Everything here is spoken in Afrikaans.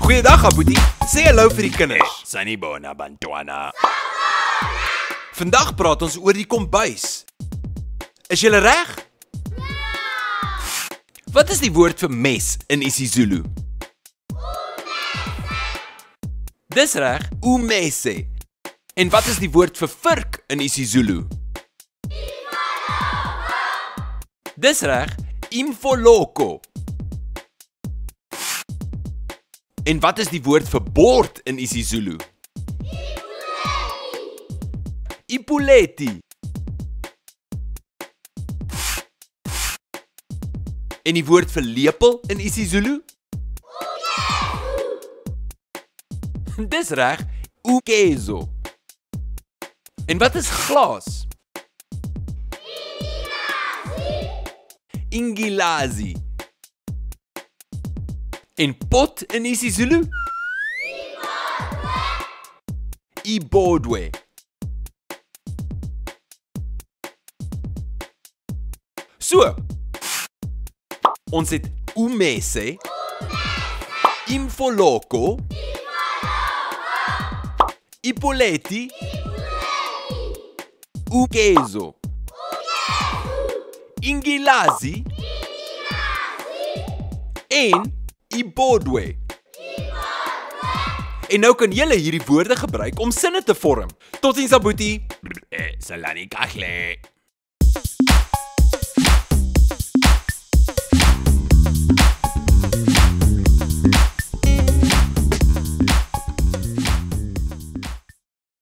Goeiedag, Aboetie. Sê hallo vir die kinders. Sanibona Bantwana. Vandag praat ons oor die kombuis. Is julle reg? Wat is die woord vir mes in isiZulu? Dis reg, umese. En wat is die woord vir vurk in isiZulu? Dis reg, imfoloko. En wat is die woord vir bord in isiZulu? Ipuleti. En die woord vir lepel in isiZulu? Dis reg, ukezo. En wat is glas? Ingilazi. En pot in isiZulu? Ibodwe. So, ons het umese, imfoloko, ipoleti, ukezo, ingilazi en ibodwe. En nou kan julle hierdie woorde gebruik om sinne te vorm. Totsiens, Aboetie. Salani kakle.